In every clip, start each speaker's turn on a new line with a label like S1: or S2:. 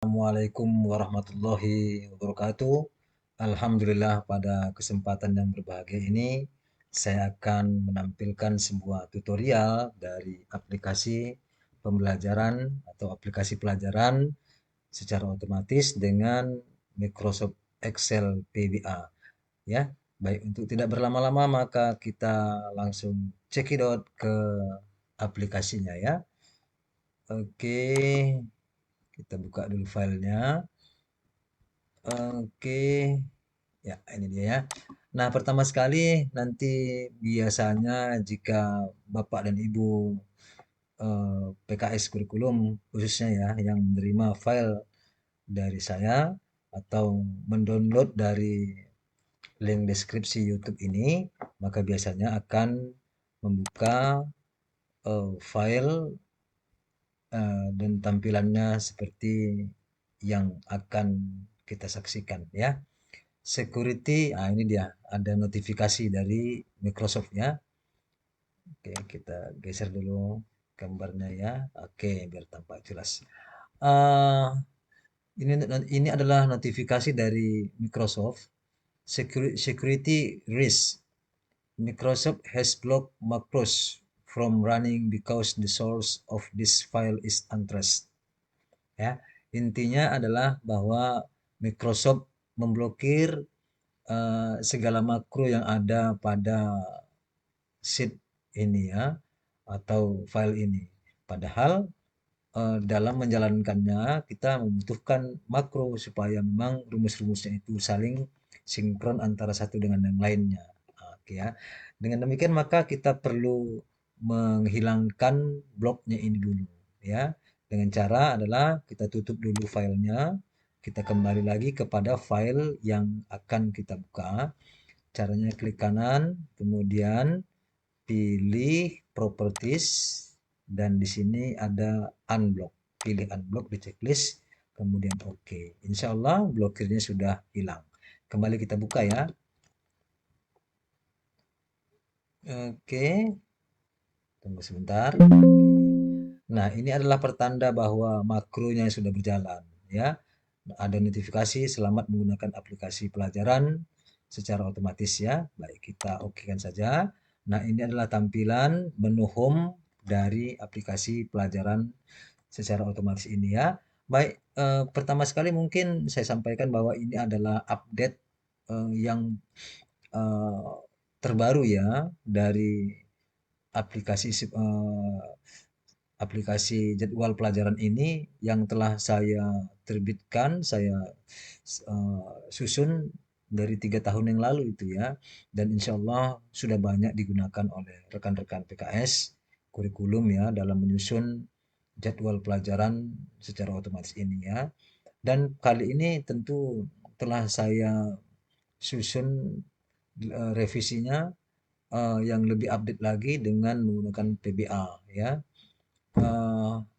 S1: Assalamualaikum warahmatullahi wabarakatuh. Alhamdulillah pada kesempatan yang berbahagia ini saya akan menampilkan sebuah tutorial dari aplikasi pembelajaran atau aplikasi pelajaran secara otomatis dengan Microsoft Excel PBA ya. Baik, untuk tidak berlama-lama maka kita langsung cekidot ke aplikasinya ya. Oke, kita buka dulu filenya. Oke, ya ini dia ya. Nah, pertama sekali nanti biasanya jika Bapak dan Ibu PKS kurikulum khususnya ya yang menerima file dari saya atau mendownload dari link deskripsi YouTube ini, maka biasanya akan membuka file dan tampilannya seperti yang akan kita saksikan ya. Security, ini dia ada notifikasi dari Microsoft ya. Oke, kita geser dulu gambarnya ya. Oke, biar tampak jelas. Uh, ini adalah notifikasi dari Microsoft. Security risk. Microsoft has blocked macros from running because the source of this file is untrusted. Ya, intinya adalah bahwa Microsoft memblokir segala makro yang ada pada sheet ini ya atau file ini. Padahal dalam menjalankannya kita membutuhkan makro supaya memang rumus-rumusnya itu saling sinkron antara satu dengan yang lainnya. Oke ya. Dengan demikian maka kita perlu menghilangkan bloknya ini dulu ya. Dengan cara adalah kita tutup dulu filenya, kita kembali lagi kepada file yang akan kita buka. Caranya klik kanan, kemudian pilih properties dan di sini ada unblock. Pilih unblock di checklist, kemudian oke. Insya Allah blokirnya sudah hilang. Kembali kita buka ya. Oke, tunggu sebentar. Nah, ini adalah pertanda bahwa makronya sudah berjalan ya. Ada notifikasi selamat menggunakan aplikasi pelajaran secara otomatis ya. Baik, kita okekan saja. Nah, ini adalah tampilan menu home dari aplikasi pelajaran secara otomatis ini ya. Baik, pertama sekali mungkin saya sampaikan bahwa ini adalah update yang eh, terbaru ya dari aplikasi aplikasi jadwal pelajaran ini yang telah saya terbitkan, saya susun dari 3 tahun yang lalu itu ya, dan insya Allah sudah banyak digunakan oleh rekan-rekan PKS kurikulum ya dalam menyusun jadwal pelajaran secara otomatis ini ya. Dan kali ini tentu telah saya susun revisinya yang lebih update lagi dengan menggunakan PBA ya.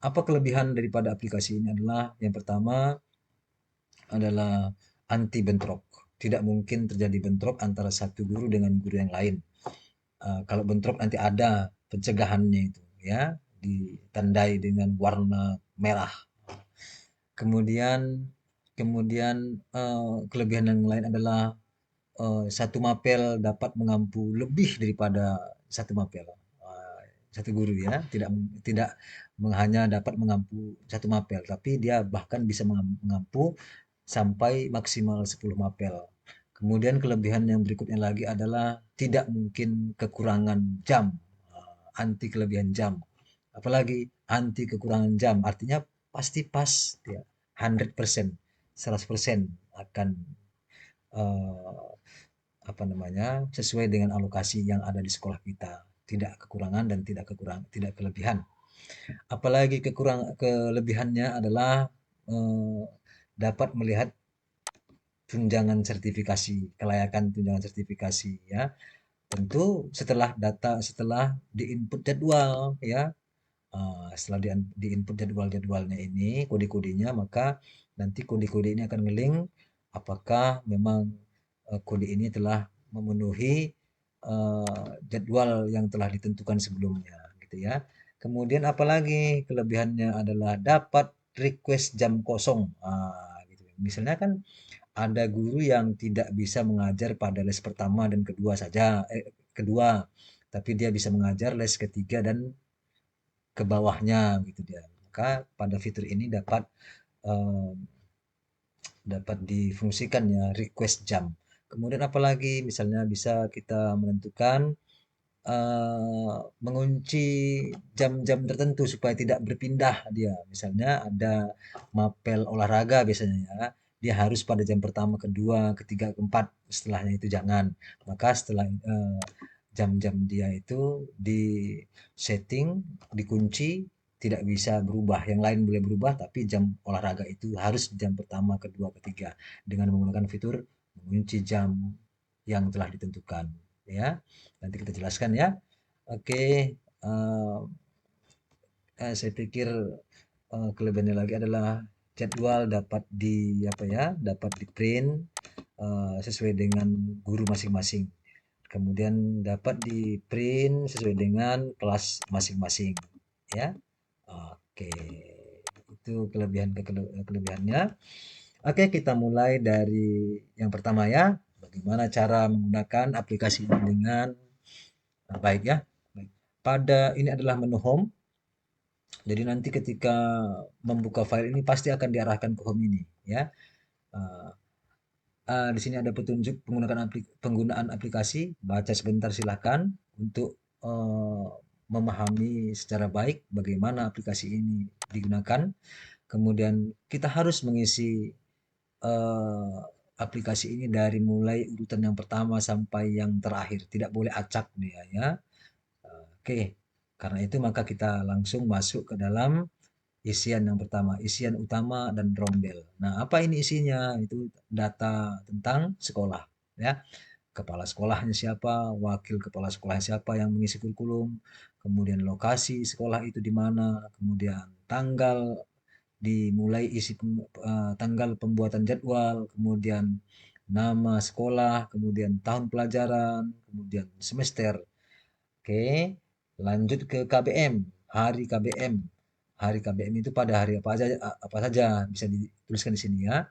S1: Apa kelebihan daripada aplikasi ini adalah yang pertama adalah anti bentrok. Tidak mungkin terjadi bentrok antara satu guru dengan guru yang lain. Kalau bentrok nanti ada pencegahannya itu ya, ditandai dengan warna merah. Kemudian kemudian kelebihan yang lain adalah satu mapel dapat mengampu lebih daripada satu mapel. Satu guru ya, tidak tidak hanya dapat mengampu satu mapel, tapi dia bahkan bisa mengampu sampai maksimal 10 mapel. Kemudian kelebihan yang berikutnya lagi adalah tidak mungkin kekurangan jam, anti kelebihan jam. Apalagi anti kekurangan jam, artinya pasti pas ya, 100%, 100% akan eh, apa namanya sesuai dengan alokasi yang ada di sekolah kita, tidak kekurangan dan tidak kelebihan. Apalagi kelebihannya adalah eh, dapat melihat tunjangan sertifikasi, kelayakan tunjangan sertifikasi ya. Tentu setelah diinput jadwal ya. Setelah diinput jadwalnya ini, kode-kodenya, maka nanti kode-kode ini akan ngeling apakah memang kode ini telah memenuhi jadwal yang telah ditentukan sebelumnya, gitu ya. Kemudian apalagi kelebihannya adalah dapat request jam kosong. Gitu. Misalnya kan ada guru yang tidak bisa mengajar pada les pertama dan kedua saja, kedua, tapi dia bisa mengajar les ketiga dan ke bawahnya gitu dia. Maka pada fitur ini dapat eh, dapat difungsikan ya request jam. Kemudian apalagi misalnya bisa kita menentukan mengunci jam-jam tertentu supaya tidak berpindah dia. Misalnya ada mapel olahraga biasanya ya, dia harus pada jam pertama, kedua, ketiga, keempat, setelahnya itu jangan. Maka setelah jam-jam dia itu di setting, dikunci, tidak bisa berubah. Yang lain boleh berubah, tapi jam olahraga itu harus jam pertama, kedua, ketiga dengan menggunakan fitur mengunci jam yang telah ditentukan. Ya, nanti kita jelaskan ya. Oke, saya pikir kelebihannya lagi adalah jadwal dapat di apa ya, dapat di print sesuai dengan guru masing-masing. Kemudian dapat di print sesuai dengan kelas masing-masing, ya. Oke, itu kelebihannya. Oke, kita mulai dari yang pertama ya. Bagaimana cara menggunakan aplikasi ini dengan baik ya. Baik. Pada ini adalah menu home. Jadi nanti ketika membuka file ini pasti akan diarahkan ke home ini ya. Eh, di sini ada petunjuk penggunaan aplikasi. Baca sebentar silahkan untuk eh, memahami secara baik bagaimana aplikasi ini digunakan. Kemudian kita harus mengisi eh, aplikasi ini dari mulai urutan yang pertama sampai yang terakhir. Tidak boleh acak dia ya. Oke, karena itu maka kita langsung masuk ke dalam isian yang pertama, isian utama dan rombel. Nah, apa ini isinya? Itu data tentang sekolah, ya. Kepala sekolahnya siapa, wakil kepala sekolahnya siapa yang mengisi kurikulum, kemudian lokasi sekolah itu di mana, kemudian tanggal dimulai tanggal pembuatan jadwal, kemudian nama sekolah, kemudian tahun pelajaran, kemudian semester. Oke, lanjut ke KBM, hari KBM. Hari KBM itu pada hari apa saja bisa dituliskan di sini ya.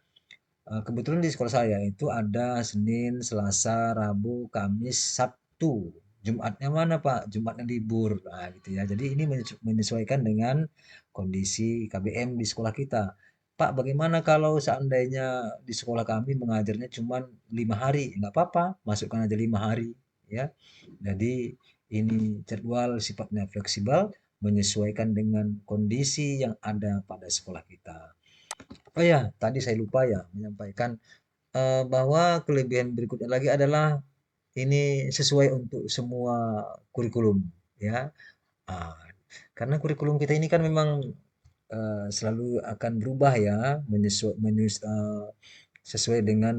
S1: Kebetulan di sekolah saya itu ada Senin, Selasa, Rabu, Kamis, Sabtu. Jumatnya mana Pak? Jumatnya libur. Nah, gitu ya. Jadi ini menyesuaikan dengan kondisi KBM di sekolah kita. Pak, bagaimana kalau seandainya di sekolah kami mengajarnya cuma 5 hari? Nggak apa-apa, masukkan aja 5 hari. Ya, jadi ini jadwal sifatnya fleksibel, menyesuaikan dengan kondisi yang ada pada sekolah kita. Oh ya, tadi saya lupa ya menyampaikan bahwa kelebihan berikutnya lagi adalah ini sesuai untuk semua kurikulum ya. Ah, karena kurikulum kita ini kan memang selalu akan berubah ya, sesuai dengan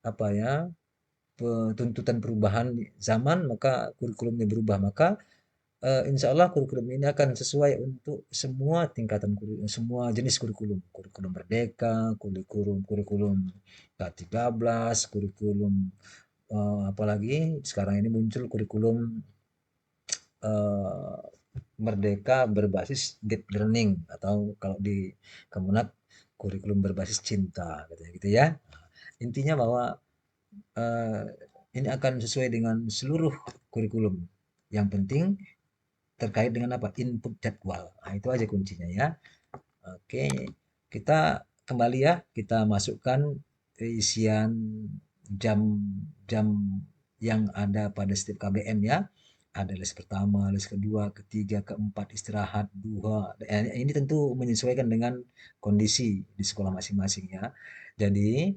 S1: apa ya tuntutan perubahan zaman, maka kurikulumnya berubah. Maka insya Allah kurikulum ini akan sesuai untuk semua tingkatan kurikulum, semua jenis kurikulum. Kurikulum Merdeka, kurikulum kurikulum K13, kurikulum apalagi sekarang ini muncul kurikulum eh, Merdeka berbasis deep learning atau kalau di Kemenat kurikulum berbasis cinta gitu ya. Intinya bahwa eh, ini akan sesuai dengan seluruh kurikulum. Yang penting terkait dengan apa? Input jadwal. Nah, itu aja kuncinya ya. Oke, kita kembali ya, kita masukkan isian jam-jam yang ada pada setiap KBM ya. Ada les pertama, les kedua, ketiga, keempat, istirahat, duha. Ini tentu menyesuaikan dengan kondisi di sekolah masing-masing ya. Jadi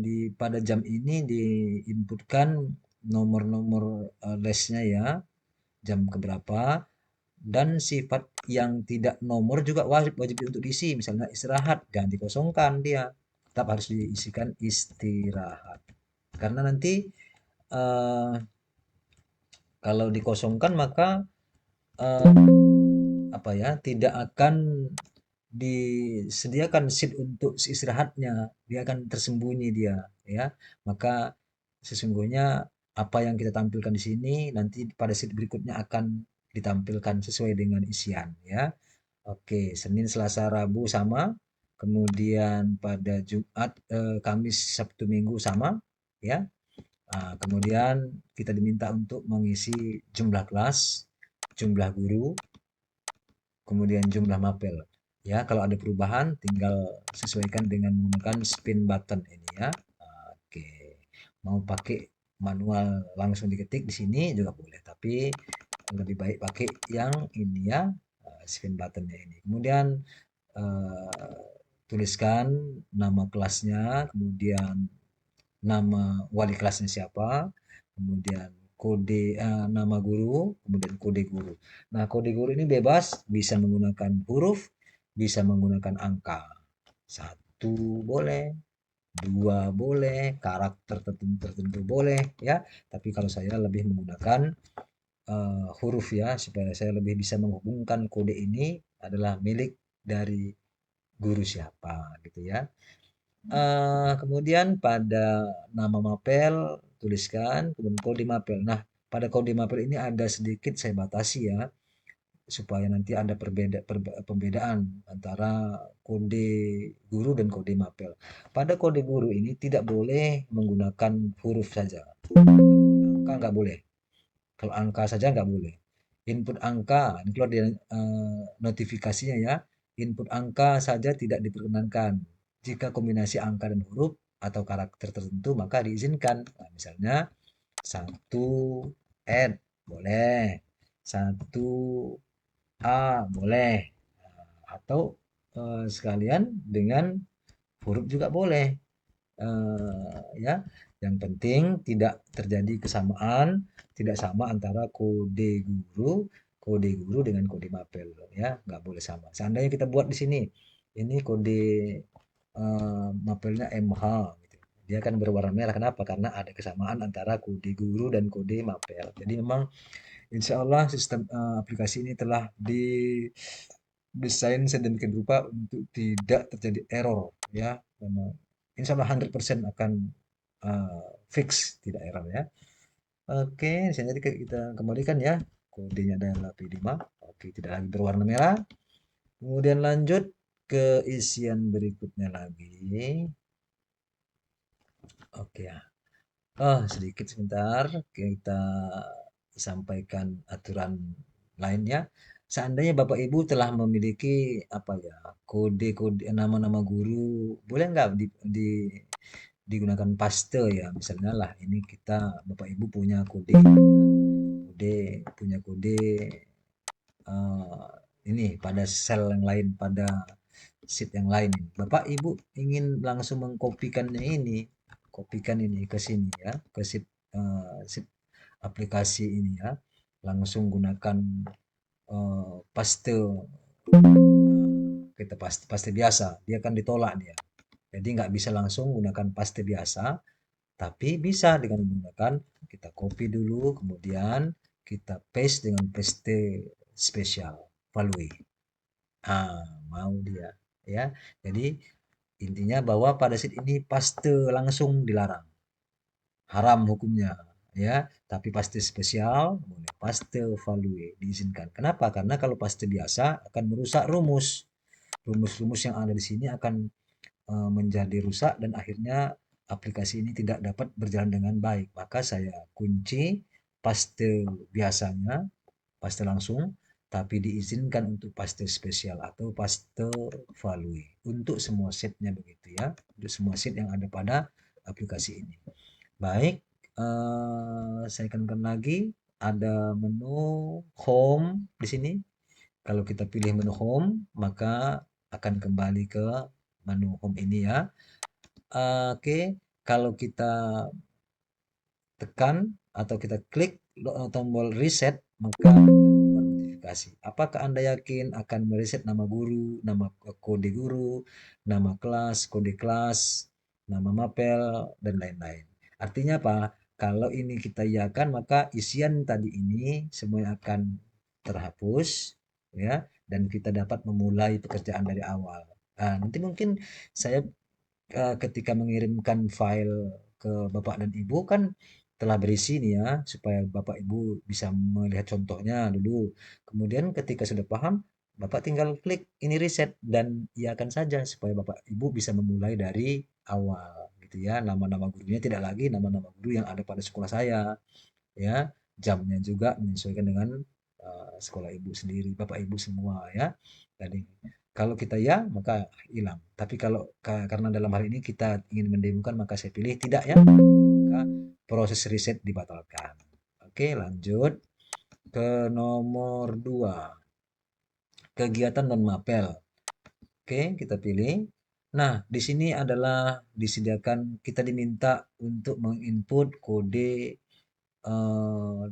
S1: di pada jam ini diinputkan nomor-nomor lesnya ya, jam keberapa, dan sifat yang tidak nomor juga wajib wajib untuk diisi. Misalnya istirahat, jangan dikosongkan dia. Tetap harus diisikan istirahat. Karena nanti eh, kalau dikosongkan maka eh, apa ya tidak akan disediakan seat untuk istirahatnya. Dia akan tersembunyi dia ya. Maka sesungguhnya apa yang kita tampilkan di sini nanti pada seat berikutnya akan ditampilkan sesuai dengan isian ya. Oke, Senin, Selasa, Rabu sama, kemudian pada Jumat, Kamis, Sabtu, Minggu sama, ya. Kemudian kita diminta untuk mengisi jumlah kelas, jumlah guru, kemudian jumlah mapel. Ya, kalau ada perubahan tinggal sesuaikan dengan menggunakan spin button ini ya. Oke. Mau pakai manual langsung diketik di sini juga boleh, tapi lebih baik pakai yang ini ya, spin buttonnya ini. Kemudian eh, tuliskan nama kelasnya, kemudian nama wali kelasnya siapa, kemudian nama guru, kemudian kode guru. Nah, kode guru ini bebas, bisa menggunakan huruf, bisa menggunakan angka. Satu boleh, dua boleh, karakter tertentu boleh, ya. Tapi kalau saya lebih menggunakan huruf ya, supaya saya lebih bisa menghubungkan kode ini adalah milik dari guru siapa, gitu ya. Kemudian pada nama mapel tuliskan, kemudian kode mapel. Nah, pada kode mapel ini ada sedikit saya batasi ya, supaya nanti ada pembedaan antara kode guru dan kode mapel. Pada kode guru ini tidak boleh menggunakan huruf saja, angka nggak boleh. Kalau angka saja nggak boleh. Input angka, ini keluar di notifikasinya ya. Input angka saja tidak diperkenankan. Jika kombinasi angka dan huruf atau karakter tertentu maka diizinkan. Nah, misalnya satu N boleh, satu A boleh, atau sekalian dengan huruf juga boleh. Ya, yang penting tidak terjadi kesamaan, tidak sama antara kode guru dengan kode mapel, ya, nggak boleh sama. Seandainya kita buat di sini, ini kode mapelnya MH, gitu. Dia akan berwarna merah. Kenapa? Karena ada kesamaan antara kode guru dan kode mapel. Jadi memang insya Allah sistem aplikasi ini telah didesain sedemikian rupa untuk tidak terjadi error, ya. Memang insya Allah 100% akan fix tidak error ya. Oke, misalnya kita kembalikan ya. Kodenya adalah P5. Oke, tidak lagi berwarna merah. Kemudian lanjut ke isian berikutnya lagi. Oke ya. Sedikit sebentar kita sampaikan aturan lainnya. Seandainya Bapak Ibu telah memiliki apa ya, kode-kode nama-nama guru, boleh nggak digunakan paste ya? Misalnya lah ini kita Bapak Ibu punya kode eh, ini pada sel yang lain, pada sheet yang lain. Bapak Ibu ingin langsung mengkopikannya ini, kopikan ini ke sini ya, ke sheet aplikasi ini ya. Langsung gunakan paste, kita paste biasa, dia akan ditolak dia. Jadi nggak bisa langsung gunakan paste biasa, tapi bisa dengan menggunakan kita copy dulu, kemudian kita paste dengan paste spesial, value. Mau dia ya. Jadi intinya bahwa pada sheet ini paste langsung dilarang, haram hukumnya ya. Tapi paste spesial boleh, paste value diizinkan. Kenapa? Karena kalau paste biasa akan merusak rumus-rumus yang ada di sini akan menjadi rusak dan akhirnya aplikasi ini tidak dapat berjalan dengan baik. Maka saya kunci paste biasanya, paste langsung, tapi diizinkan untuk paste spesial atau paste value untuk semua setnya begitu ya, untuk semua set yang ada pada aplikasi ini. Baik, saya akan lagi ada menu home di sini. Kalau kita pilih menu home, maka akan kembali ke menu home ini ya. Oke, kalau kita tekan atau kita klik tombol reset, maka akan keluar notifikasi. Apakah Anda yakin akan mereset nama guru, nama kode guru, nama kelas, kode kelas, nama mapel, dan lain-lain. Artinya apa? Kalau ini kita iakan, maka isian tadi ini semuanya akan terhapus, ya, dan kita dapat memulai pekerjaan dari awal. Nanti mungkin saya ketika mengirimkan file ke Bapak dan Ibu kan telah berisi nih ya, supaya Bapak Ibu bisa melihat contohnya dulu. Kemudian ketika sudah paham, Bapak tinggal klik ini reset dan iakan saja supaya Bapak Ibu bisa memulai dari awal gitu ya. Nama-nama gurunya tidak lagi nama-nama guru yang ada pada sekolah saya ya. Jamnya juga menyesuaikan dengan sekolah Ibu sendiri, Bapak Ibu semua ya. Jadi kalau kita ya maka hilang. Tapi kalau karena dalam hal ini kita ingin mendemokan maka saya pilih tidak ya. Maka proses riset dibatalkan. Oke, lanjut ke nomor 2, kegiatan non-mapel. Oke, kita pilih. Nah, di sini adalah disediakan kita diminta untuk menginput kode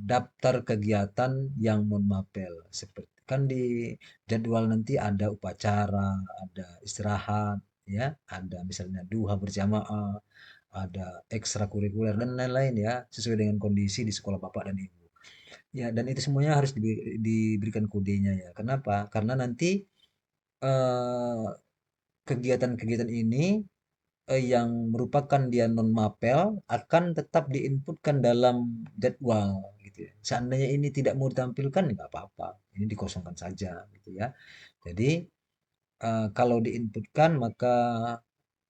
S1: daftar kegiatan yang non-mapel. Seperti kan di jadwal nanti ada upacara, ada istirahat, ya, ada misalnya duha berjamaah, ada ekstrakurikuler dan lain-lain ya, sesuai dengan kondisi di sekolah Bapak dan Ibu. Ya, dan itu semuanya harus diberikan kodenya ya. Kenapa? Karena nanti eh, kegiatan-kegiatan ini yang merupakan dia non mapel akan tetap diinputkan dalam jadwal gitu ya. Seandainya ini tidak mau ditampilkan ya nggak apa-apa, ini dikosongkan saja gitu ya. Jadi kalau diinputkan maka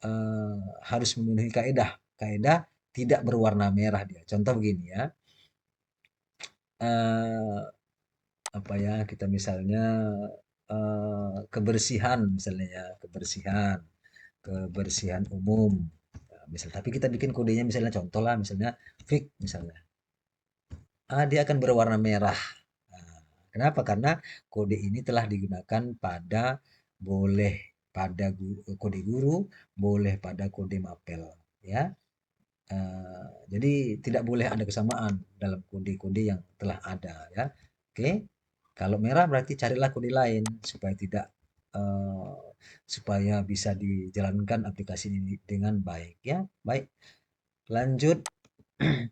S1: eh, harus memenuhi kaedah. Kaedah tidak berwarna merah dia. Contoh begini ya, eh, apa ya kita misalnya kebersihan misalnya ya, kebersihan umum. Nah, misal tapi kita bikin kodenya misalnya contoh lah misalnya fix misalnya. Dia akan berwarna merah. Nah, kenapa? Karena kode ini telah digunakan pada boleh pada kode guru, boleh pada kode mapel, ya. Jadi tidak boleh ada kesamaan dalam kode-kode yang telah ada, ya. Oke. Kalau merah berarti carilah kode lain supaya tidak eh, supaya bisa dijalankan aplikasi ini dengan baik, ya. Baik. Lanjut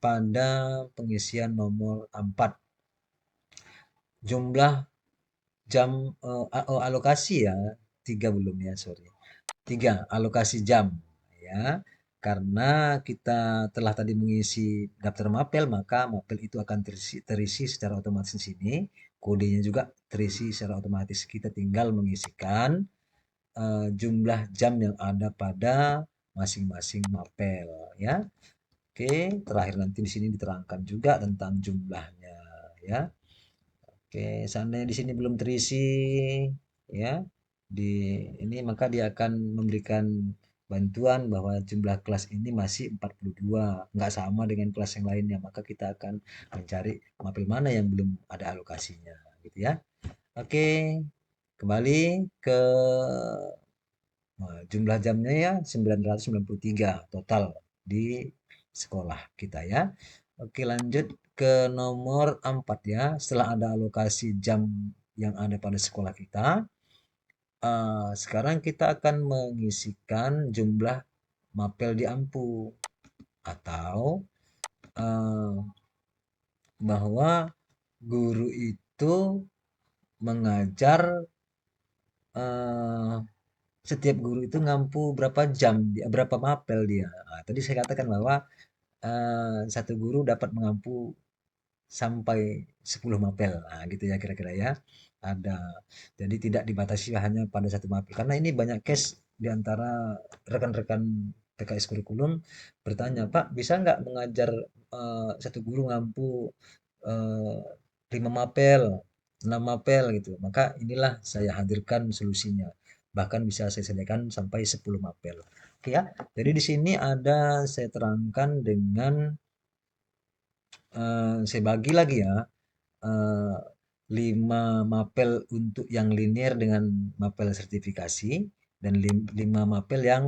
S1: pada pengisian nomor 4, jumlah jam alokasi ya, 3 belum ya, sorry. 3 alokasi jam ya. Karena kita telah tadi mengisi daftar mapel, maka mapel itu akan terisi secara otomatis di sini. Kodenya juga terisi secara otomatis. Kita tinggal mengisikan jumlah jam yang ada pada masing-masing mapel ya. Oke, terakhir nanti di sini diterangkan juga tentang jumlahnya ya. Oke, seandainya di sini belum terisi ya di ini maka dia akan memberikan bantuan bahwa jumlah kelas ini masih 42, nggak sama dengan kelas yang lainnya, maka kita akan mencari mapel mana yang belum ada alokasinya gitu ya. Oke, kembali ke jumlah jamnya ya 993 total di sekolah kita ya. Oke, lanjut ke nomor 4 ya. Setelah ada alokasi jam yang ada pada sekolah kita, sekarang kita akan mengisikan jumlah mapel di Ampu atau eh, bahwa guru itu mengajar eh, setiap guru itu ngampu berapa jam, berapa mapel dia. Nah, tadi saya katakan bahwa satu guru dapat mengampu sampai 10 mapel. Nah, gitu ya kira-kira ya. Ada. Jadi tidak dibatasi hanya pada satu mapel. Karena ini banyak case di antara rekan-rekan PKS kurikulum bertanya, Pak, bisa nggak mengajar satu guru ngampu eh, 5 mapel, 6 mapel gitu. Maka inilah saya hadirkan solusinya. Bahkan bisa saya sediakan sampai 10 mapel. Oke ya. Jadi di sini ada saya terangkan dengan saya bagi lagi ya, eee, 5 mapel untuk yang linear dengan mapel sertifikasi dan 5 mapel yang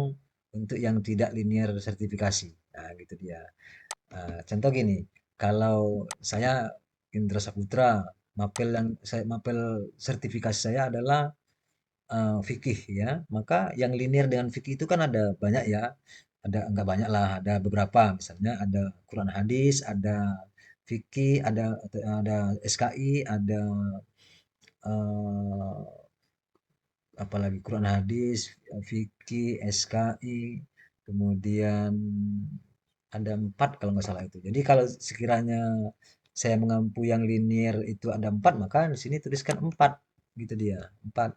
S1: untuk yang tidak linear sertifikasi. Nah, gitu dia. Contoh gini, kalau saya Indra Saputra, mapel sertifikasi saya adalah fikih ya, maka yang linear dengan fikih itu kan ada banyak ya, ada enggak banyak lah, ada beberapa, misalnya ada Quran hadis, ada fikih, ada SKI, ada eh, apalagi Quran hadis, fikih, SKI, kemudian ada 4 kalau nggak salah itu. Jadi kalau sekiranya saya mengampu yang linear itu ada 4, maka di sini tuliskan 4. gitu dia. 4.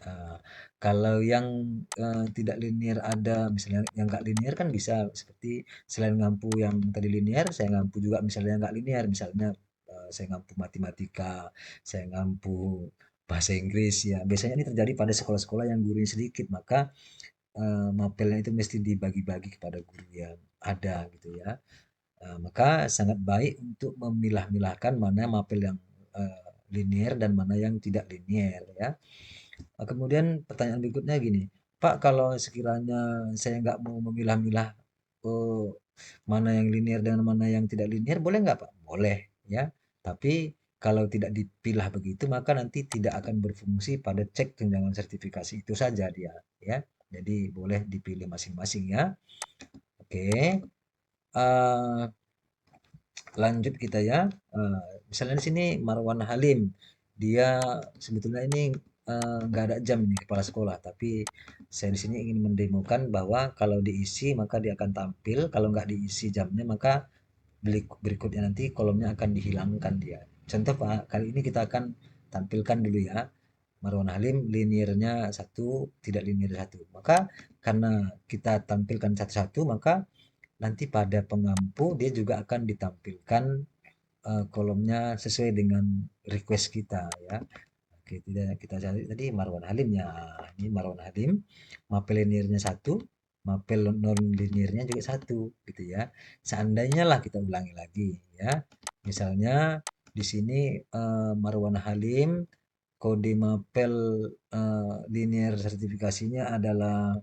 S1: Nah, kalau yang tidak linear ada, misalnya yang nggak linear kan bisa seperti selain ngampu yang tadi linear, saya ngampu juga misalnya nggak linear, misalnya saya ngampu matematika, saya ngampu bahasa Inggris ya. Biasanya ini terjadi pada sekolah-sekolah yang gurunya sedikit, maka mapelnya itu mesti dibagi-bagi kepada guru yang ada gitu ya. Maka sangat baik untuk memilah-milahkan mana mapel yang linear dan mana yang tidak linear ya. Kemudian pertanyaan berikutnya gini, Pak, kalau sekiranya saya nggak mau memilah-milah eh, mana yang linear dengan mana yang tidak linear, boleh nggak, Pak? Boleh, ya. Tapi kalau tidak dipilah begitu, maka nanti tidak akan berfungsi pada cek tunjangan sertifikasi itu saja dia, ya. Jadi boleh dipilih masing-masing ya. Oke, eh, lanjut kita ya. Misalnya di sini Marwan Halim, dia sebetulnya ini nggak ada jam nih kepala sekolah, tapi saya di sini ingin mendemokan bahwa kalau diisi maka dia akan tampil, kalau nggak diisi jamnya maka berikutnya nanti kolomnya akan dihilangkan dia. Contoh Pak, kali ini kita akan tampilkan dulu ya. Marwan Halim linearnya satu, tidak linear satu. Maka karena kita tampilkan satu-satu, maka nanti pada pengampu dia juga akan ditampilkan kolomnya sesuai dengan request kita ya. Oke, tidak kita cari tadi Marwan Halim ya. Ini Marwan Halim, mapel linearnya satu, mapel non linearnya juga satu, gitu ya. Seandainya lah kita ulangi lagi ya. Misalnya di sini Marwan Halim kode mapel linear sertifikasinya adalah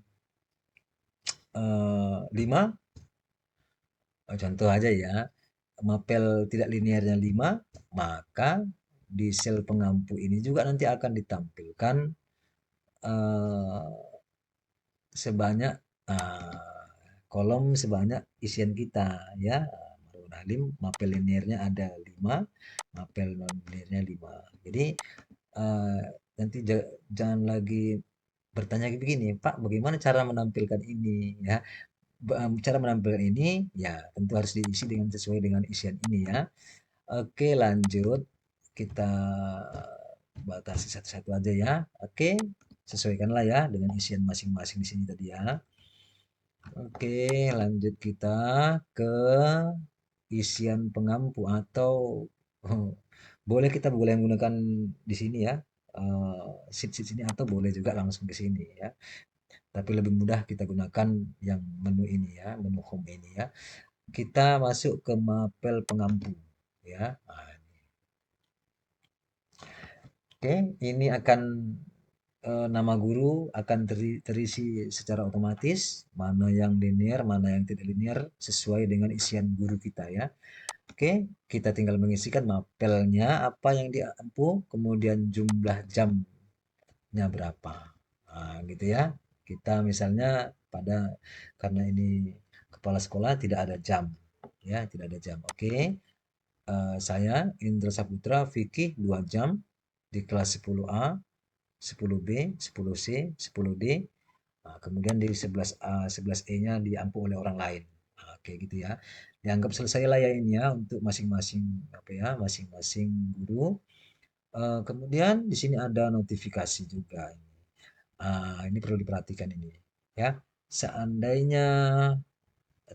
S1: 5. Contoh aja ya, mapel tidak linearnya 5, maka di sel pengampu ini juga nanti akan ditampilkan eh, sebanyak kolom sebanyak isian kita ya. Marun Halim mapel linearnya ada 5, mapel non linearnya 5. Jadi eh, nanti jangan lagi bertanya begini, Pak, bagaimana cara menampilkan ini ya? Cara menampilkan ini ya tentu harus diisi dengan sesuai dengan isian ini ya. Oke, lanjut. Kita batasi satu-satu aja ya. Oke, sesuaikanlah ya dengan isian masing-masing di sini tadi ya. Oke, lanjut kita ke isian pengampu atau boleh kita boleh menggunakan di sini ya. Sheet-sheet sini atau boleh juga langsung ke sini ya. Tapi lebih mudah kita gunakan yang menu ini ya, menu home ini ya. Kita masuk ke mapel pengampu ya. Oke, ini akan nama guru akan terisi secara otomatis, mana yang linear, mana yang tidak linear, sesuai dengan isian guru kita ya. Oke, kita tinggal mengisikan mapelnya, apa yang diampu, kemudian jumlah jamnya berapa. Nah, gitu ya. Kita misalnya karena ini kepala sekolah tidak ada jam, ya, tidak ada jam. Oke, saya Indra Saputra Fikih 2 jam di kelas 10A, 10B, 10C, 10D. Nah, kemudian di 11A, 11E-nya diampu oleh orang lain. Nah, oke gitu ya. Dianggap selesai lah ya ini ya untuk masing-masing apa ya, masing-masing guru. Kemudian di sini ada notifikasi juga. Ini perlu diperhatikan ini ya. Seandainya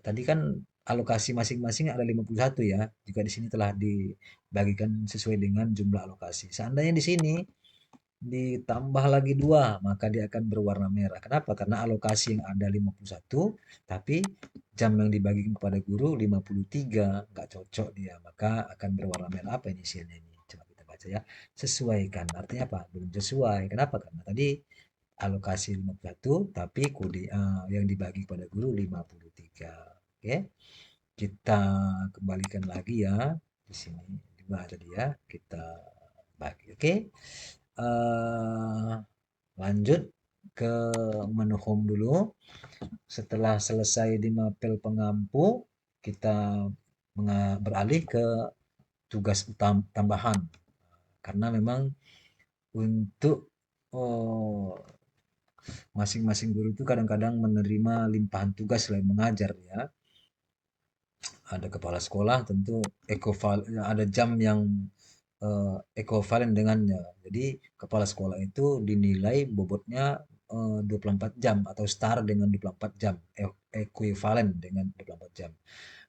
S1: tadi kan alokasi masing-masing ada 51 ya. Jika di sini telah dibagikan sesuai dengan jumlah alokasi. Seandainya di sini ditambah lagi 2 maka dia akan berwarna merah. Kenapa? Karena alokasi yang ada 51 tapi jam yang dibagikan kepada guru 53, nggak cocok dia, maka akan berwarna merah. Apa ini isinya ini? Coba kita baca ya. Sesuaikan. Artinya apa? Belum sesuai. Kenapa? Karena tadi alokasi 51 tapi kode yang dibagi kepada guru 53. Oke. Kita kembalikan lagi ya. Di sini juga tadi ya. Kita bagi. Oke. eh Lanjut ke menu home dulu. Setelah selesai di mapel pengampu, kita beralih ke tugas tambahan. Karena memang untuk oh, masing-masing guru itu kadang-kadang menerima limpahan tugas selain mengajar ya. Ada kepala sekolah tentu ada jam yang ekuivalen dengannya. Jadi kepala sekolah itu dinilai bobotnya 24 jam atau setara dengan 24 jam, ekuivalen dengan 24 jam.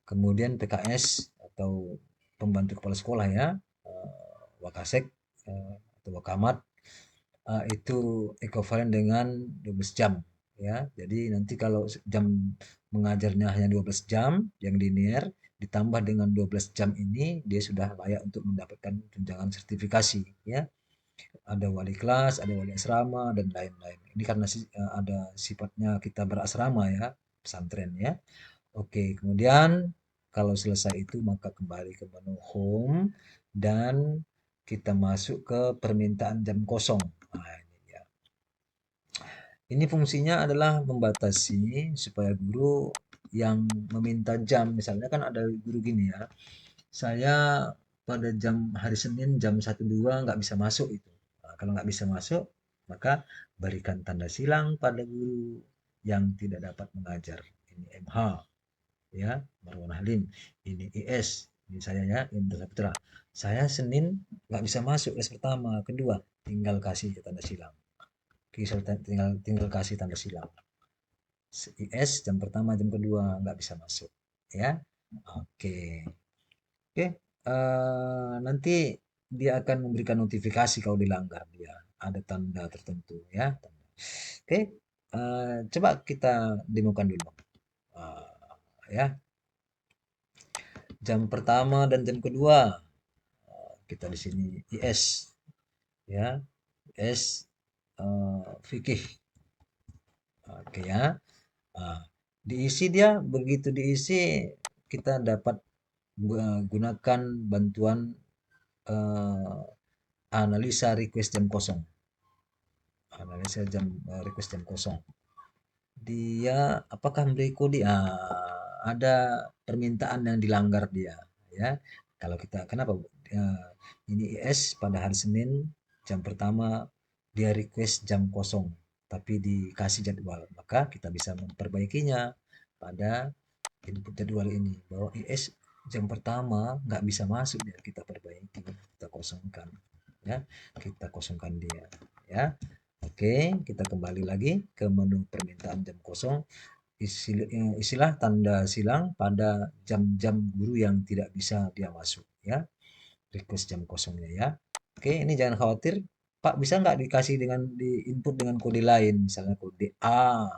S1: Kemudian PKS atau pembantu kepala sekolah ya, Wakasek atau Wakamat, itu ekuivalen dengan 12 jam ya. Jadi nanti kalau jam mengajarnya hanya 12 jam yang linear ditambah dengan 12 jam ini dia sudah layak untuk mendapatkan tunjangan sertifikasi ya. Ada wali kelas, ada wali asrama dan lain-lain. Ini karena ada sifatnya kita berasrama ya, pesantren ya. Oke, kemudian kalau selesai itu maka kembali ke menu home dan kita masuk ke permintaan jam kosong. Nah, ini dia. Ini fungsinya adalah membatasi supaya guru yang meminta jam, misalnya kan ada guru gini ya, saya pada jam hari Senin jam 1-2 nggak bisa masuk itu. Nah, kalau nggak bisa masuk, maka berikan tanda silang pada guru yang tidak dapat mengajar. Ini MH, ya, Marwan Halim. Ini IS, ini saya ya, Indra Putra. Saya Senin nggak bisa masuk les pertama, kedua, tinggal kasih tanda silang. Tinggal kasih tanda silang. IS jam pertama, jam kedua nggak bisa masuk, ya. Oke. Oke, nanti dia akan memberikan notifikasi kalau dilanggar dia. Ada tanda tertentu ya. Oke, coba kita demokan dulu. Ya, jam pertama dan jam kedua kita di sini IS ya, IS fikih. Oke ya. Nah, diisi dia begitu diisi kita dapat gunakan bantuan eh, analisa request jam kosong. Analisa request jam kosong. Dia apakah memberi kode? Ada permintaan yang dilanggar dia, ya. Kalau kita kenapa? Ini IS pada hari Senin jam pertama dia request jam kosong, tapi dikasih jadwal, maka kita bisa memperbaikinya pada input jadwal ini bahwa IS jam pertama nggak bisa masuk ya kita perbaiki, kita kosongkan, ya, kita kosongkan dia, ya. Oke, kita kembali lagi ke menu permintaan jam kosong. Isilah tanda silang pada jam-jam guru yang tidak bisa dia masuk ya. Request jam kosongnya ya. Oke, ini jangan khawatir. Pak, bisa nggak dikasih dengan di input dengan kode lain, misalnya kode A.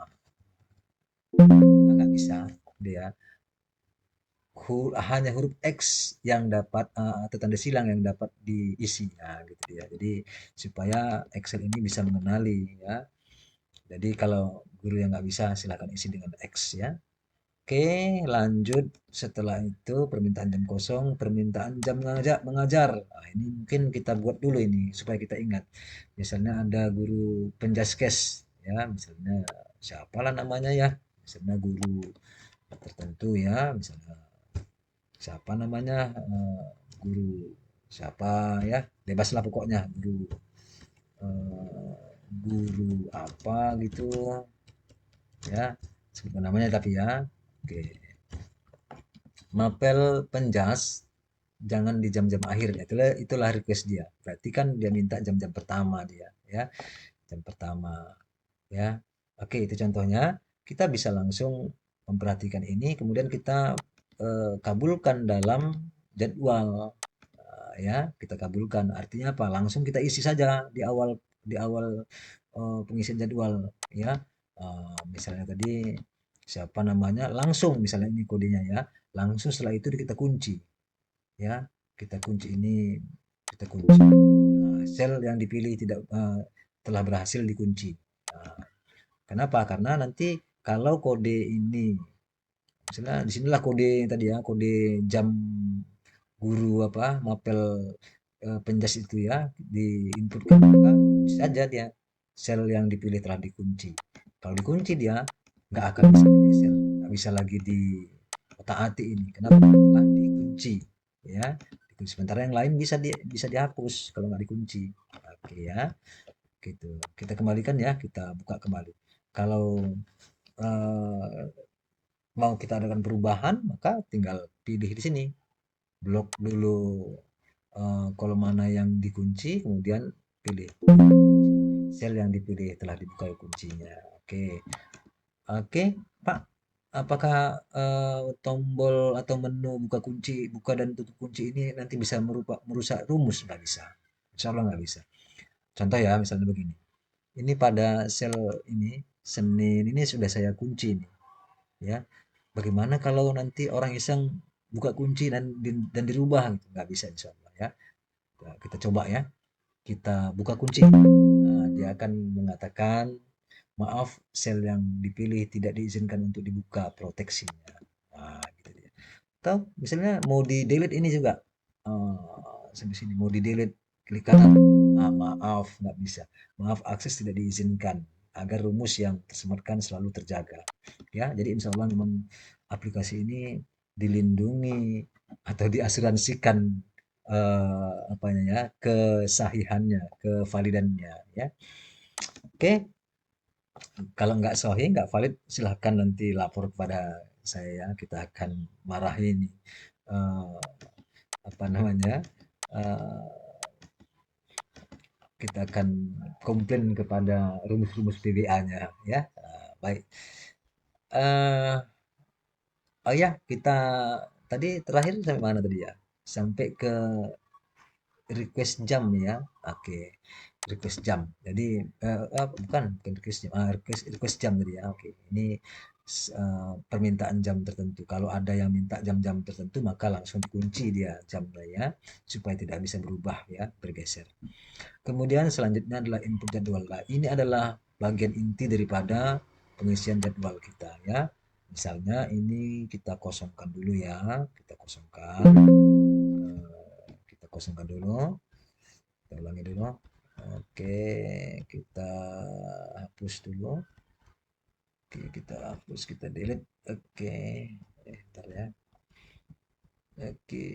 S1: Nggak bisa dia. Hanya huruf X yang dapat atau tanda silang yang dapat diisi. Nah, gitu ya. Jadi supaya Excel ini bisa mengenali ya. Jadi kalau guru yang nggak bisa silakan isi dengan X ya. Oke, lanjut. Setelah itu permintaan jam kosong, permintaan jam mengajar. Nah, ini mungkin kita buat dulu ini supaya kita ingat. Misalnya ada guru penjaskes ya, misalnya siapalah namanya ya. Misalnya guru tertentu ya, misalnya siapa namanya guru siapa ya, bebaslah pokoknya eh, guru apa gitu ya, sebut namanya tapi ya. Oke, mapel penjas jangan di jam-jam akhir ya. Itulah request dia. Berarti kan dia minta jam-jam pertama dia ya, jam pertama ya. Oke, itu contohnya. Kita bisa langsung memperhatikan ini kemudian kita kabulkan dalam jadwal. Ya, kita kabulkan. Artinya apa? Langsung kita isi saja di awal pengisian jadwal ya. Misalnya tadi siapa namanya langsung misalnya ini kodenya ya. Langsung setelah itu kita kunci ya. Kita kunci ini kita kunci. Sel yang dipilih tidak telah berhasil dikunci. Nah, kenapa? Karena nanti kalau kode ini misalnya disinilah kode tadi ya, kode jam guru apa mapel penjas itu ya diinputkan maka kunci saja dia sel yang dipilih telah dikunci. Kalau dikunci dia nggak akan bisa digeser, nggak bisa lagi di otak atik ini. Kenapa? Telah dikunci ya. Dikunci. Sementara yang lain bisa dihapus kalau nggak dikunci. Oke ya, gitu. Kita kembalikan ya, kita buka kembali. Kalau eh, mau kita adakan perubahan, maka tinggal pilih di sini blok dulu kolom mana yang dikunci, kemudian pilih sel yang dipilih telah dibuka kuncinya. Oke, oke, Pak. Apakah tombol atau menu buka kunci, buka dan tutup kunci ini nanti bisa merusak rumus? Nggak bisa. Insya Allah nggak bisa. Contoh ya, misalnya begini. Ini pada sel ini, Senin ini sudah saya kunci nih, ya. Bagaimana kalau nanti orang iseng buka kunci dan dirubah gitu? Nggak bisa insya Allah ya. Nah, kita coba ya. Kita buka kunci. Nah, dia akan mengatakan, maaf, sel yang dipilih tidak diizinkan untuk dibuka proteksinya. Nah, gitu dia. Atau misalnya mau di delete ini juga. Sampai sini mau di delete, klik kanan. Ah, maaf, nggak bisa. Maaf, akses tidak diizinkan agar rumus yang tersematkan selalu terjaga. Ya, jadi insya Allah memang aplikasi ini dilindungi atau diasuransikan apanya ya, kesahihannya, kevalidannya ya. Oke, kalau nggak sahih, nggak valid, silahkan nanti lapor kepada saya ya. Kita akan marahin eh, apa namanya, eh, kita akan komplain kepada rumus-rumus PBA-nya ya. Baik. Eh, oh ya, kita tadi terakhir sampai mana tadi ya? Sampai ke request jam ya. Oke, request jam. Jadi bukan request jam. Request jam tadi ya. Oke, ini permintaan jam tertentu. Kalau ada yang minta jam-jam tertentu, maka langsung dikunci dia jamnya ya, supaya tidak bisa berubah ya, bergeser. Kemudian selanjutnya adalah input jadwal. Nah, ini adalah bagian inti daripada pengisian jadwal kita ya. Misalnya ini kita kosongkan dulu ya, kita kosongkan. Kita kosongkan dulu, kita ulangi dulu. Oke, kita hapus dulu. Oke, kita hapus, kita delete. Oke, bentar ya. Oke,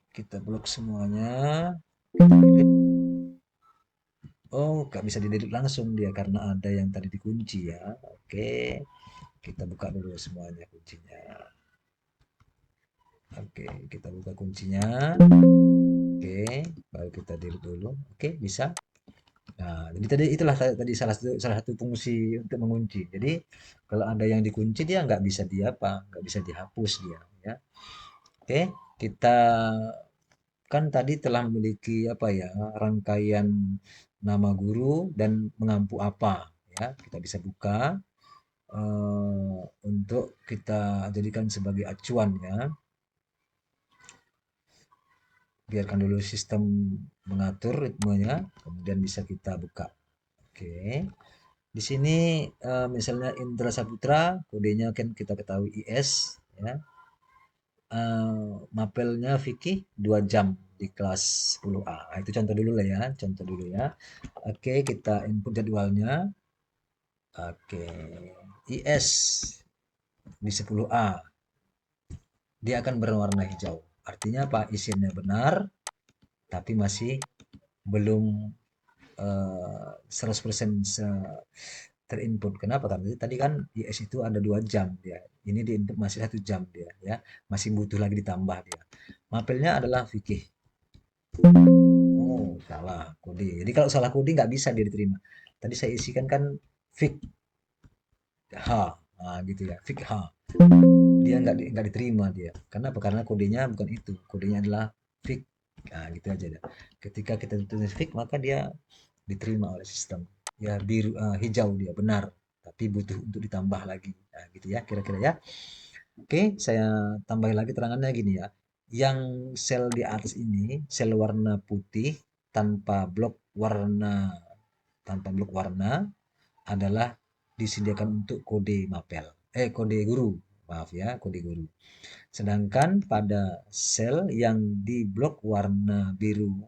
S1: kita blok semuanya. Kita delete. Oh, nggak bisa di-delete langsung dia karena ada yang tadi dikunci ya. Oke, kita buka dulu semuanya kuncinya. Oke, kita buka kuncinya. Oke, baru kita delete dulu. Oke, bisa. Nah, jadi tadi itulah tadi salah satu fungsi untuk mengunci. Jadi kalau ada yang dikunci dia nggak bisa nggak bisa dihapus dia. Ya. Oke, kita kan tadi telah memiliki apa ya, rangkaian nama guru dan mengampu apa ya. Kita bisa buka untuk kita jadikan sebagai acuan ya. Biarkan dulu sistem mengatur ritmenya, kemudian bisa kita buka. Oke. Di sini misalnya Indra Saputra, kodenya kan kita ketahui IS ya. Mapelnya Vicky 2 jam di kelas 10A. Nah, itu contoh dulu lah ya, contoh dulu ya. Oke, kita input jadwalnya. Oke, IS di 10A dia akan berwarna hijau. Artinya apa? Isinya benar, tapi masih belum 100% terinput. Kenapa? Karena tadi kan IS itu ada 2 jam dia. Ini diinput masih 1 jam dia ya. Masih butuh lagi ditambah dia. Mapelnya adalah fikih. Oh, salah kode. Jadi kalau salah kode nggak bisa dia diterima. Tadi saya isikan kan fik H. Nah, gitu ya. Fik H. Dia nggak diterima dia. Kenapa? Karena kodenya bukan itu. Kodenya adalah fik. Nah, gitu aja dah. Ketika kita tulis fik, maka dia diterima oleh sistem. Ya biru, hijau dia benar, tapi butuh untuk ditambah lagi. Nah, gitu ya kira-kira ya. Oke, saya tambahin lagi terangannya gini ya. Yang sel di atas ini, sel warna putih tanpa blok warna tanpa blok warna adalah disediakan untuk kode mapel. Kode guru. Maaf ya, kode guru. Sedangkan pada sel yang di blok warna biru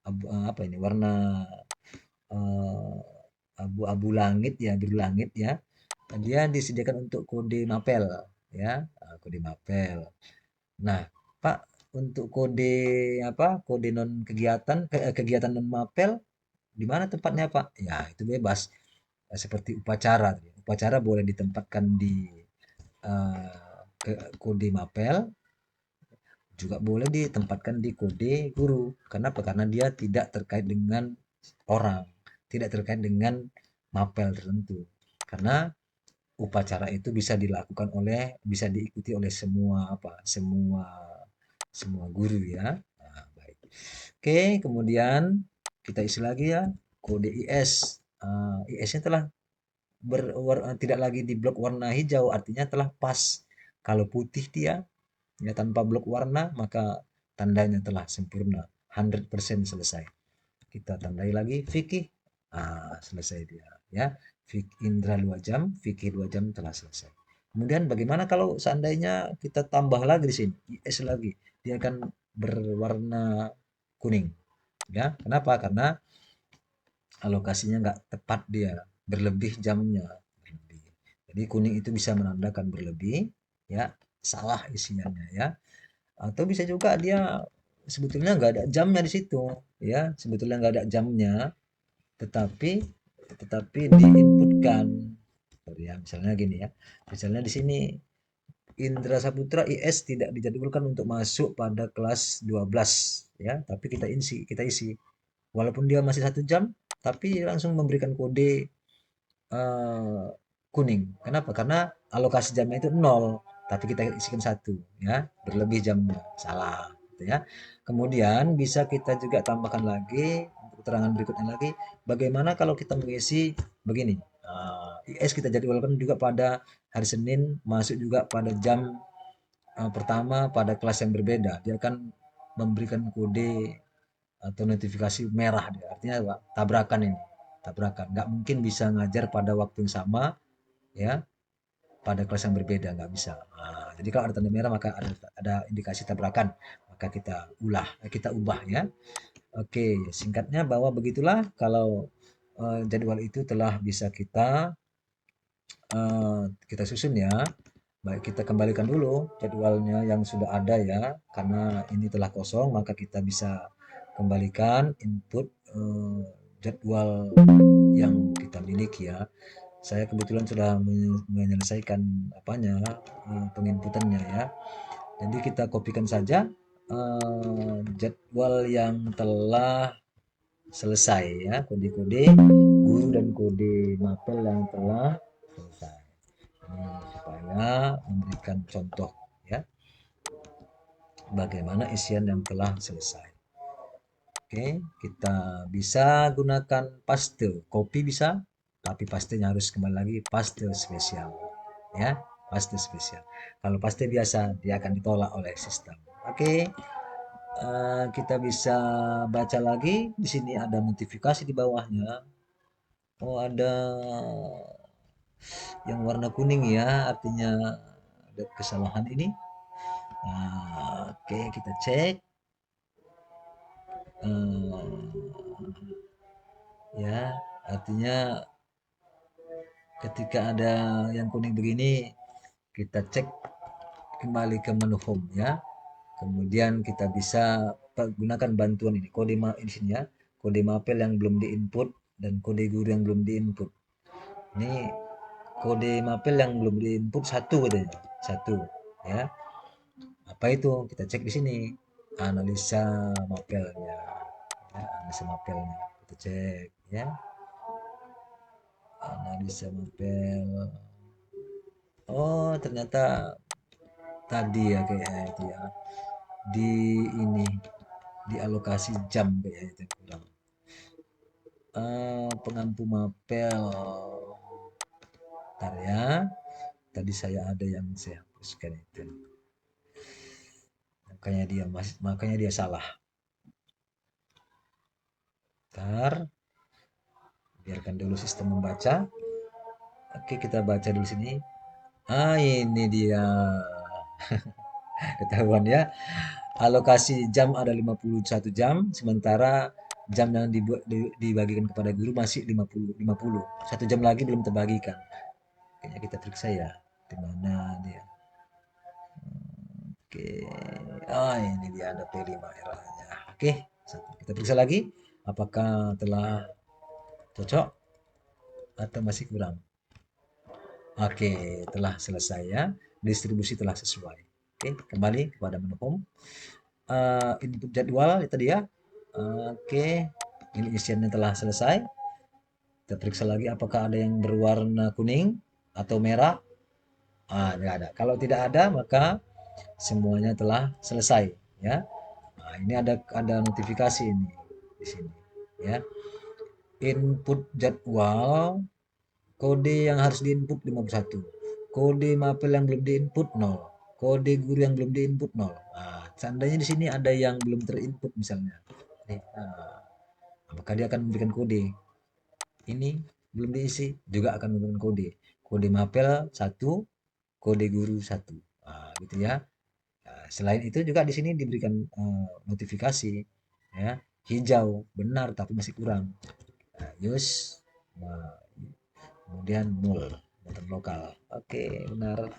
S1: apa ini? Warna eh, abu-abu langit ya, biru langit ya. Dia disediakan untuk kode mapel ya, kode mapel. Nah, Pak, untuk kode apa? Kode non kegiatan kegiatan non mapel di mana tempatnya, Pak? Ya, itu bebas. Seperti upacara. Upacara boleh ditempatkan di kode mapel, juga boleh ditempatkan di kode guru. Kenapa? Karena dia tidak terkait dengan orang, tidak terkait dengan mapel tertentu. Karena upacara itu bisa diikuti oleh semua guru ya. Nah, baik. Oke, kemudian kita isi lagi ya kode IS. IS-nya telah tidak lagi di blok warna hijau, artinya telah pas. Kalau putih dia ya tanpa blok warna, maka tandanya telah sempurna, 100% selesai. Kita tandai lagi fikih. Selesai dia ya. Indra 2 jam, fikih 2 jam telah selesai. Kemudian bagaimana kalau seandainya kita tambah lagi di sini, IS lagi, dia akan berwarna kuning. Ya, kenapa? Karena alokasinya nggak tepat dia, berlebih jamnya. Berlebih. Jadi kuning itu bisa menandakan berlebih, ya salah isiannya ya. Atau bisa juga dia sebetulnya nggak ada jamnya di situ, ya sebetulnya nggak ada jamnya, tetapi diinputkan. Ya, misalnya gini ya, misalnya di sini Indra Saputra IS tidak dijadwalkan untuk masuk pada kelas 12 ya, tapi kita isi walaupun dia masih 1 jam, tapi langsung memberikan kode eh, kuning. Kenapa? Karena alokasi jamnya itu nol, tapi kita isikan 1 ya, berlebih jamnya. Salah, gitu ya. Kemudian bisa kita juga tambahkan lagi untuk keterangan berikutnya lagi, bagaimana kalau kita mengisi begini. IS kita jadwalkan juga pada hari Senin, masuk juga pada jam pertama pada kelas yang berbeda. Dia akan memberikan kode atau notifikasi merah dia. Artinya apa? Tabrakan ini. Tabrakan. Nggak mungkin bisa ngajar pada waktu yang sama ya pada kelas yang berbeda, nggak bisa. Jadi kalau ada tanda merah maka ada indikasi tabrakan, maka kita ubah ya. Oke, singkatnya bahwa begitulah kalau jadwal itu telah bisa kita susun ya. Baik, kita kembalikan dulu jadwalnya yang sudah ada ya, karena ini telah kosong maka kita bisa kembalikan input jadwal yang kita miliki ya. Saya kebetulan sudah menyelesaikan penginputannya ya. Jadi kita kopikan saja jadwal yang telah selesai ya, kode-kode guru dan kode mapel yang telah selesai. Ini supaya memberikan contoh ya bagaimana isian yang telah selesai. Oke, kita bisa gunakan paste, copy bisa, tapi pastenya harus kembali lagi paste spesial, ya, paste spesial. Kalau paste biasa, dia akan ditolak oleh sistem. Oke, kita bisa baca lagi. Di sini ada notifikasi di bawahnya. Oh, ada yang warna kuning ya, artinya ada kesalahan ini. Oke, kita cek. Ya, artinya ketika ada yang kuning begini, kita cek kembali ke menu home ya. Kemudian kita bisa gunakan bantuan ini, di sini ya, kode mapel yang belum diinput dan kode guru yang belum diinput. Ini kode mapel yang belum diinput satu katanya, satu ya. Apa itu? Kita cek di sini, analisa mapelnya, ya, analisa mapelnya. Kita cek ya, analisa mapel. Oh, ternyata tadi ya kayaknya itu ya. Di ini di alokasi jam kayaknya itu kurang. Pengampu mapel. Bentar ya. Tadi saya ada yang saya hapuskan itu. Makanya dia salah. Bentar. Biarkan dulu sistem membaca. Oke, kita baca dulu sini. Ini dia. Ketahuan ya. Alokasi jam ada 51 jam, sementara jam yang dibagikan kepada guru masih 50. 1 jam lagi belum terbagikan. Kayaknya kita periksa ya. Di mana dia? Oke. Ini dia ada P5 errornya. Oke, kita periksa lagi. Apakah telah cocok atau masih kurang? Oke, telah selesai ya. Distribusi telah sesuai. Oke, kembali kepada menu home. Input jadwal itu dia. Oke, ini isiannya telah selesai. Kita periksa lagi apakah ada yang berwarna kuning atau merah. Tidak ada. Kalau tidak ada, maka semuanya telah selesai, ya. Ini ada notifikasi ini di sini, ya. Input jadwal, kode yang harus diinput 51. Kode mapel yang belum diinput 0. Kode guru yang belum diinput 0. Seandainya di sini ada yang belum terinput misalnya. Maka dia akan memberikan kode. Ini belum diisi, juga akan memberikan kode. Kode mapel 1, kode guru 1. Gitu ya. Selain itu juga di sini diberikan notifikasi, ya. Hijau benar tapi masih kurang. Use kemudian nol button lokal. Oke, benar.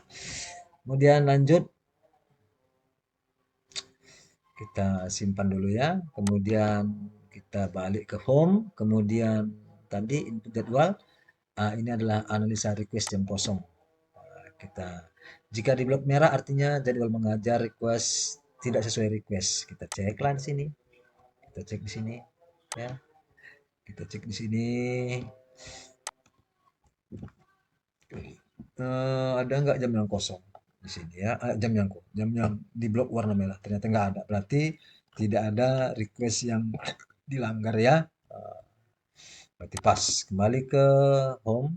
S1: Kemudian lanjut, kita simpan dulu ya. Kemudian kita balik ke home. Kemudian tadi input jadwal. Ini adalah analisa request jam kosong. Kita jika di blok merah artinya jadwal mengajar request tidak sesuai request. Kita cek lah di sini. Kita cek di sini, ya. Kita cek di sini. Ada nggak jam yang kosong di sini ya? Jam yang di blok warna merah ternyata nggak ada. Berarti tidak ada request yang dilanggar ya. Berarti pas. Kembali ke home.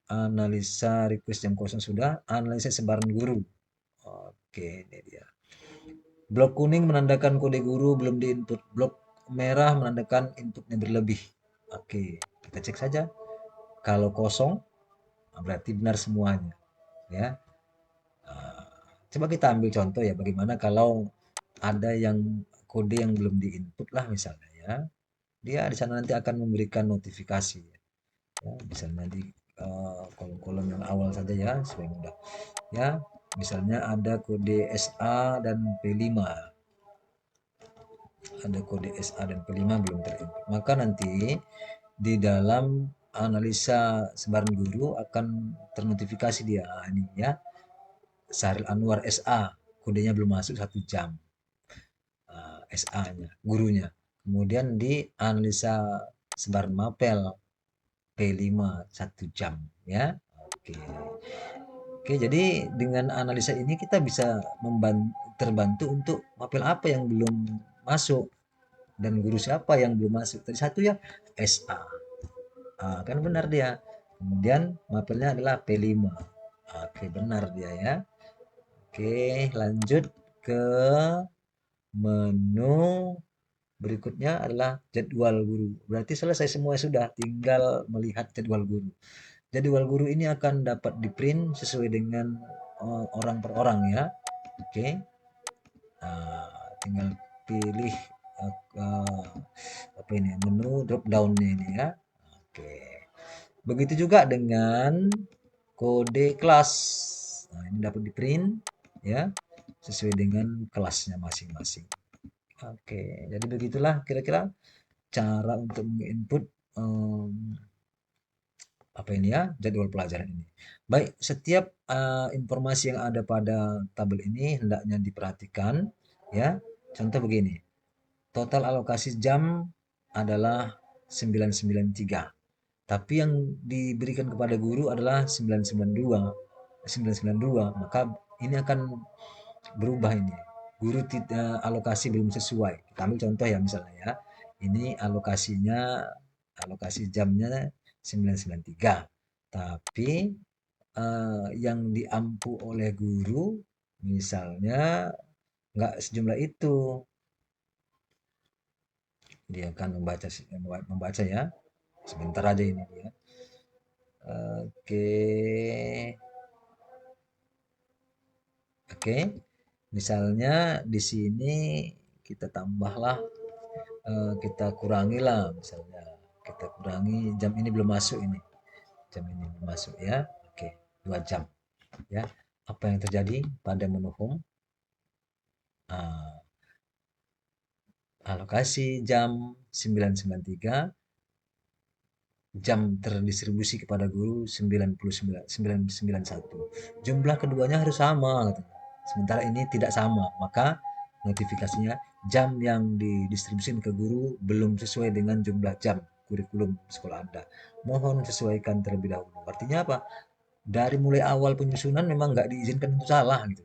S1: Analisa request jam kosong sudah. Analisa sebaran guru. Oke, ini dia. Blok kuning menandakan kode guru belum diinput. Blok merah menandakan inputnya berlebih. Oke, kita cek saja. Kalau kosong, berarti benar semuanya. Ya, coba kita ambil contoh ya, bagaimana kalau ada yang kode yang belum diinput lah misalnya ya. Dia di sana nanti akan memberikan notifikasi. Ya, misalnya di kolom-kolom yang awal saja ya, supaya mudah. Ya, misalnya ada kode SA dan P5. Ada kode SA dan P5 belum terinput. Maka nanti di dalam analisa sebaran guru akan ternotifikasi dia. Ini ya, Syaril Anwar SA, kodenya belum masuk 1 jam. SA-nya, gurunya. Kemudian di analisa sebaran mapel P5 1 jam ya. Oke. Oke, jadi dengan analisa ini kita bisa terbantu untuk mapel apa yang belum masuk dan guru siapa yang belum masuk. Tadi satu ya SA. Kan benar dia. Kemudian mapelnya adalah P5. Oke, benar dia ya. Oke, lanjut ke menu berikutnya adalah jadwal guru. Berarti selesai semua sudah, tinggal melihat jadwal guru. Jadwal guru ini akan dapat di-print sesuai dengan orang per orang ya. Oke. Tinggal pilih apa ini menu drop down-nya ini ya. Oke. Begitu juga dengan kode kelas. Ini dapat di-print ya sesuai dengan kelasnya masing-masing. Oke, jadi begitulah kira-kira cara untuk menginput apa ini ya, jadwal pelajaran ini. Baik, setiap informasi yang ada pada tabel ini hendaknya diperhatikan ya. Contoh begini, total alokasi jam adalah 993. Tapi yang diberikan kepada guru adalah 992. Maka ini akan berubah ini. Guru tidak alokasi belum sesuai. Kita ambil contoh ya misalnya ya. Ini alokasi jamnya 993. Tapi yang diampu oleh guru misalnya nggak sejumlah itu. Dia akan membaca ya. Sebentar aja ini dia. Oke. Oke. Misalnya di sini kita tambahlah, kita kurangilah misalnya. Kita kurangi jam ini belum masuk ini. Jam ini belum masuk ya. Oke, 2 jam ya. Apa yang terjadi pada menu home? Alokasi jam 993, jam terdistribusi kepada guru 99, 991. Jumlah keduanya harus sama katanya. Sementara ini tidak sama, maka notifikasinya jam yang didistribusikan ke guru belum sesuai dengan jumlah jam kurikulum sekolah Anda. Mohon sesuaikan terlebih dahulu. Artinya apa? Dari mulai awal penyusunan memang nggak diizinkan untuk salah gitu.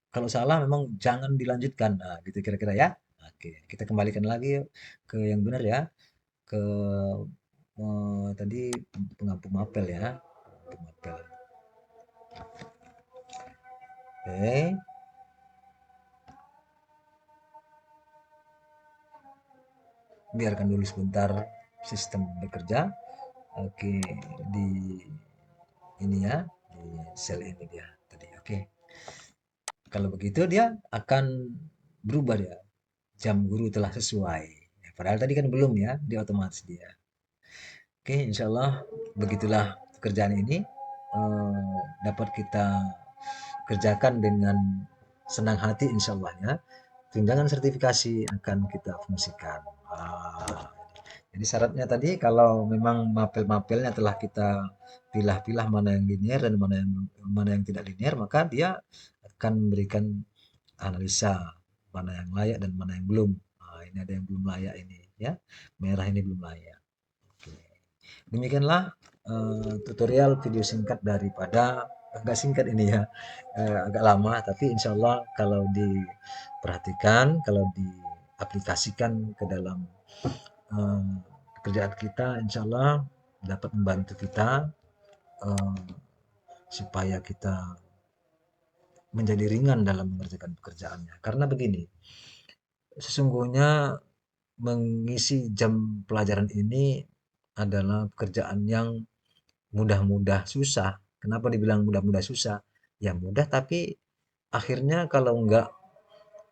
S1: Kalau salah memang jangan dilanjutkan. Nah, gitu kira-kira ya. Oke, kita kembalikan lagi ke yang benar ya, ke tadi pengampu mapel ya. Pengampu mapel. Oke, biarkan dulu sebentar sistem bekerja. Oke, di ini ya, di sel ini dia tadi. Oke, kalau begitu dia akan berubah dia. Jam guru telah sesuai. Padahal tadi kan belum ya, dia otomatis dia. Oke, insya Allah begitulah pekerjaan ini dapat kita kerjakan dengan senang hati insya Allah ya. Tunjangan sertifikasi akan kita fungsikan. Ah, jadi syaratnya tadi kalau memang mapel-mapelnya telah kita pilah-pilah mana yang linear dan mana yang tidak linear, maka dia akan memberikan analisa mana yang layak dan mana yang belum. Nah, ini ada yang belum layak ini ya. Merah ini belum layak. Oke. Demikianlah tutorial video singkat daripada agak singkat ini ya, agak lama, tapi insya Allah kalau diperhatikan, kalau diaplikasikan ke dalam eh, pekerjaan kita, insya Allah dapat membantu kita eh, supaya kita menjadi ringan dalam mengerjakan pekerjaannya. Karena begini, sesungguhnya mengisi jam pelajaran ini adalah pekerjaan yang mudah-mudah susah. Kenapa dibilang mudah-mudah susah? Ya mudah tapi akhirnya kalau nggak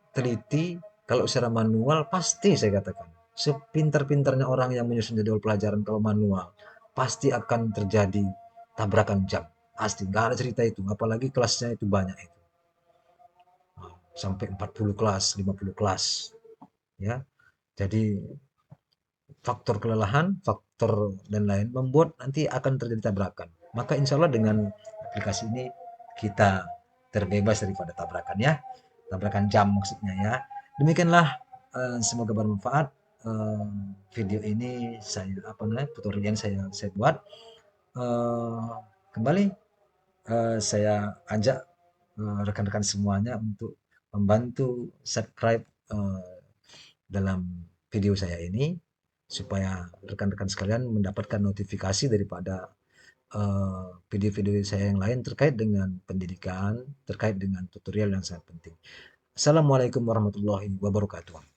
S1: teliti, kalau secara manual pasti saya katakan. Sepintar-pintarnya orang yang menyusun jadwal pelajaran kalau manual, pasti akan terjadi tabrakan jam. Pasti, nggak ada cerita itu. Apalagi kelasnya itu banyak itu. Nah, sampai 40 kelas, 50 kelas. Ya, jadi faktor kelelahan, faktor dan lain membuat nanti akan terjadi tabrakan. Maka insya Allah dengan aplikasi ini kita terbebas daripada tabrakan ya, tabrakan jam maksudnya ya. Demikianlah semoga bermanfaat video ini saya apa namanya tutorial yang saya buat. Eh, Kembali saya ajak rekan-rekan semuanya untuk membantu subscribe dalam video saya ini supaya rekan-rekan sekalian mendapatkan notifikasi daripada video-video saya yang lain terkait dengan pendidikan, terkait dengan tutorial yang sangat penting. Assalamualaikum warahmatullahi wabarakatuh.